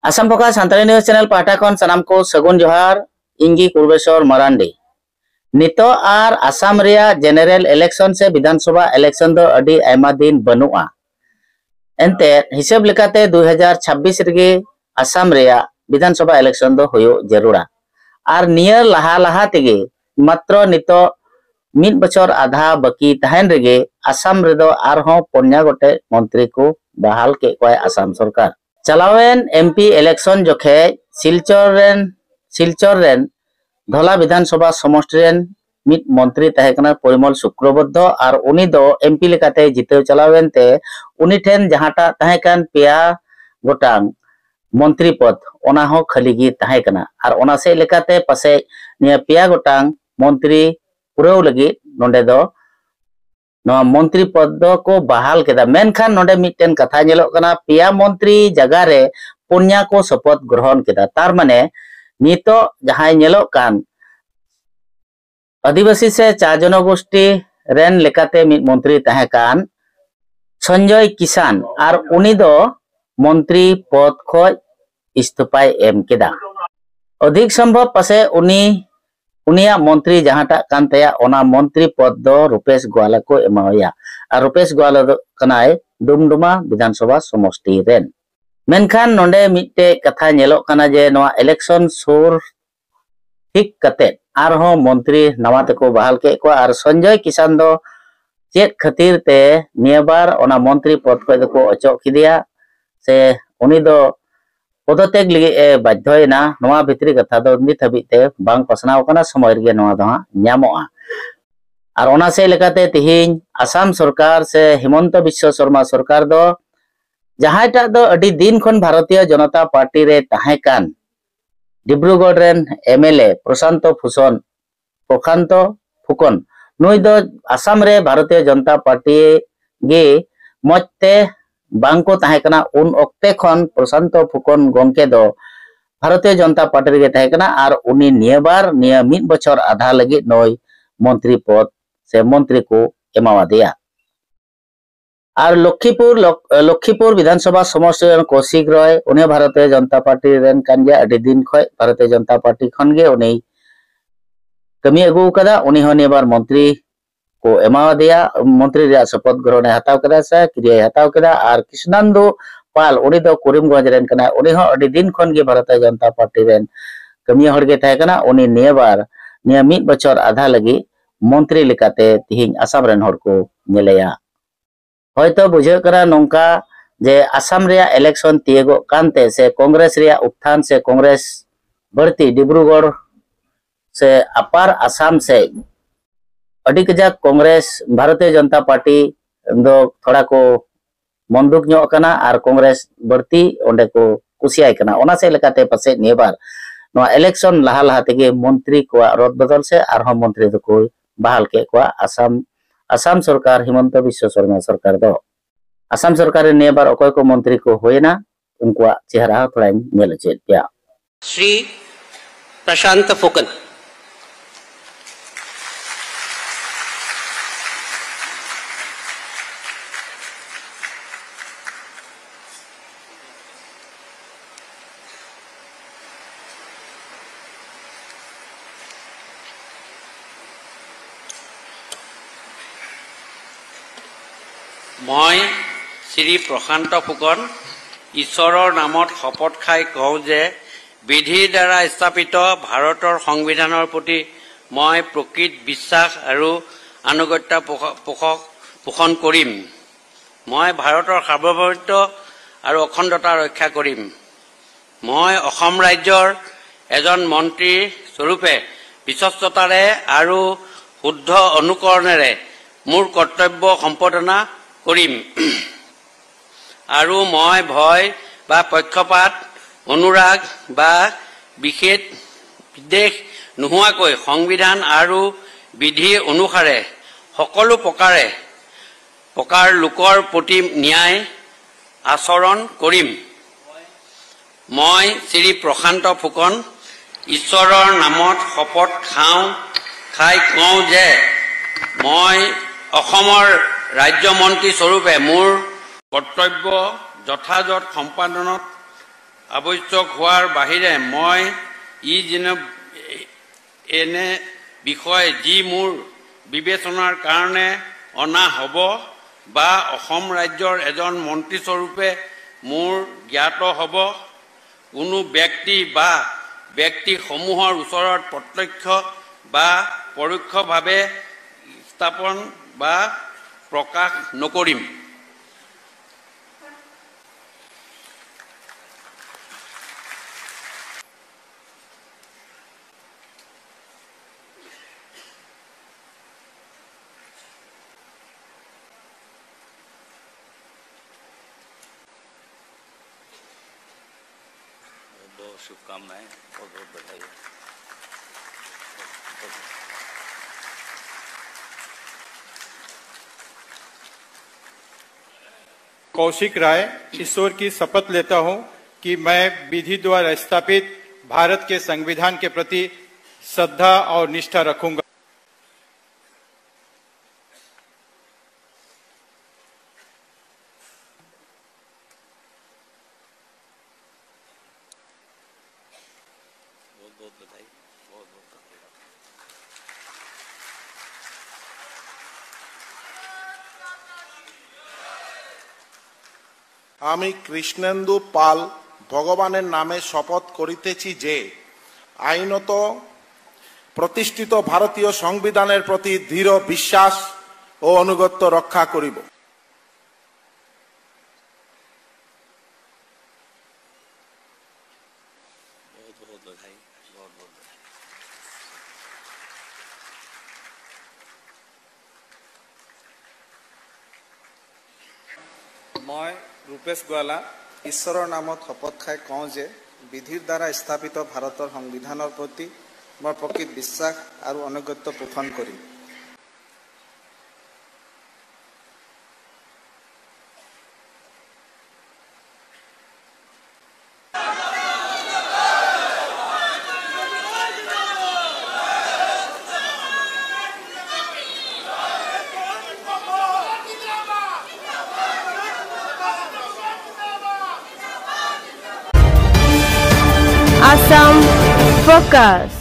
आसाम पका Santali news channel पाटा खन सनाम को सगुन जोहार इंगी कुर्बेश्वर मरांडी नितो आर आसाम रिया जेनरल इलेक्शन से विधानसभा इलेक्शन दो अडी आयमा दिन बनुआ एंते हिसाब लेकाते 2026 रेगे आसाम रिया विधानसभा इलेक्शन दो होयो जरूरा आर नियर लहा लहा तेगे मात्र नितो मिड बछर आधा बाकी तहन रेगे आसाम रेदो आरहों पुन्या गोटे मंत्री को बहाल के कोय आसाम सरकार चलावेन एमपी इलेक्शन जोखे सिलचर रेन धोला विधानसभा समष्टि रेन मिड मंत्री तहेकना परिमल शुक्रबद्ध और उनी दो एमपी लेकाते जिते चलावेन ते उनी ठेन जहाटा तहेकन पेया गोटांग मंत्री पद ओना हो खाली गी तहेकना और ओना से लेकाते पासे निया पेया गोटांग मंत्री पुरेव लगी नोंडे दो नवा मंत्री पद को बहाल केदा मेनखान नोंडे मिटन कथा नेलोग कना पेया मंत्री जगह रे पुन्या को शपथ ग्रहण केदा तार माने नितो जहां नेलोग कान आदिवासी से चा जनगोष्ठी रेन लेकाते मिट मंत्री तहे कान संजय किसान और उनी दो मंत्री पद खोज इस्तीफाय एम केदा अधिक संभव पासे उनिया मंत्री जहाटा कान तया ओना मंत्री पद दो रुपेश गोवाला को एमाया और रुपेश गोवाला दो कनाय डुमडुमा विधानसभा समष्टि रेन मेनखान नोंडे मिटे कथा नेलो कना जे नवा इलेक्शन सुर ठीक कते आरहो मंत्री नवा तको बहाल के को और संजय किसान दो चेत खातिर ते नियबार ओना मंत्री पद को दको अचो किदिया से उनी दो पदत्याग लगे बाध्यना नवा भित्री कथा दो नित हबिते बांग पसनाव कना समय रे नवा दो न्यामोआ और ओना से लेकाते तिहिन आसाम सरकार से हिमंत बिश्व शर्मा सरकार दो जहाटा दो अडी दिन खन भारतीय जनता पार्टी रे तहेकान डिब्रुगढ़ रेन एमएलए प्रशांत फुकन नुई दो आसाम रे भारतीय जनता पार्टी गे मजते बांको तहेकना उन ओक्ते खन प्रशांत फुकन गंके दो भारतीय जनता पार्टी गे तहेकना और उनी नियबार निय मिड बछर आधा लगी नय मंत्री पद से मंत्री को एमावादिया और लक्ष्मीपुर विधानसभा समष्टि कौशिक रॉय उन्हें भारतीय जनता पार्टी रेन कान गया अडी दिन खय भारतीय जनता पार्टी खन गे उनी कमी अगु कदा उनी हो नियबार मंत्री को एमावादिया मंत्री रे शपथ ग्रहण हताव कदा से क्रिया हताव कदा और कृष्णानंदु पाल उनी दो करीमगंज रेन कना उनी हो अडी दिन खन गे भारतीय जनता पार्टी रेन कमी हर गे थाय कना उनी नियबार निय मिड बछर आधा लगी मंत्री लेकाते तिहिं आसाम रेन हर को नेलेया होयतो बुझे करा नोंका जे आसाम रे इलेक्शन तियगो कानते से कांग्रेस रे उत्थान से कांग्रेस बढ़ती डिब्रुगढ़ से अपार आसाम से अडी कजाक कांग्रेस भारतीय जनता पार्टी दो थोड़ा को मंदुक न्यो कना और कांग्रेस बढ़ती ओंडे को कुसियाय कना ओना से लेकाते पासे नेबार नवा इलेक्शन लहा लहा तेगे मंत्री को रद बदल से और मंत्री दो को बहाल के को आसाम सरकार हिमंत बिश्व शर्मा सरकार दो आसाम सरकार नेबार अकोय को मंत्री को होयना उनको चेहरा थोड़ा नेल चेत गया श्री प्रशांत फुकन मैं श्री प्रशांत फुकन ईश्वरर नामत शपथ खाई कहूँ जे विधिर द्वारा स्थापित भारतर संविधाনৰ प्रति मैं प्रकृत विश्वास और आनुगत्य पोषण करिम। मैं भारतर सार्वभौमत्व और अखंडता रक्षा करिम। मैं असम राज्यर एजन मंत्री स्वरूपे विश्वस्ततारे और शुद्ध अनुकरणेरे मोर कर्तव्य सम्पादना करिम और मैं भय बा पक्षपात अनुराग बा विशेष विद्वेष नहुआকৈ संविधान और विधि अनुसारे सकलो प्रकार लोकर प्रति न्याय आचरण करिम। मैं श्री प्रशांत फुकन ईश्वरर नामत शपथ खाई कहूँ जे मैं अखमर राज्य मंत्री स्वरूपे मोर कर्तव्य যথাযথ সম্পাদনত আৱশ্যক হোৱাৰ বাহিৰে মই এনে বিষয় যি মোৰ বিবেচনাৰ কাৰণে অনা হ'ব বা অসম ৰাজ্যৰ এজন মন্ত্ৰীস্বৰূপে মোৰ জ্ঞাত হ'ব, কোনো ব্যক্তি বা ব্যক্তিসমূহৰ ওচৰত প্ৰত্যক্ষ বা পৰোক্ষভাৱে স্থাপন বা প্ৰকাশ নকৰিম। बहुत शुभकामनाएं, बहुत बहुत बधाई। कौशिक राय ईश्वर की शपथ लेता हूं कि मैं विधि द्वारा स्थापित भारत के संविधान के प्रति श्रद्धा और निष्ठा रखूंगा। बहुत बहुत बधाई, बहुत बहुत बधाई। আমি কৃষ্ণেন্দু পাল ভগবানের নামে শপথ করিতেছি যে আইনত প্রতিষ্ঠিত ভারতীয় সংবিধানের প্রতি দৃঢ় বিশ্বাস ও আনুগত্য রক্ষা করিব। बहुत बहुत बधाई, बहुत बहुत बधाई। মই ৰূপেশ গোৱালা ঈশ্বৰৰ নামত শপত খাই কওঁ যে বিধিৰ দ্বাৰা স্থাপিত ভাৰতৰ সংবিধানৰ প্ৰতি মই প্ৰকৃত বিশ্বাস আৰু অনুগত্য পোষণ কৰিম। Assam Focus.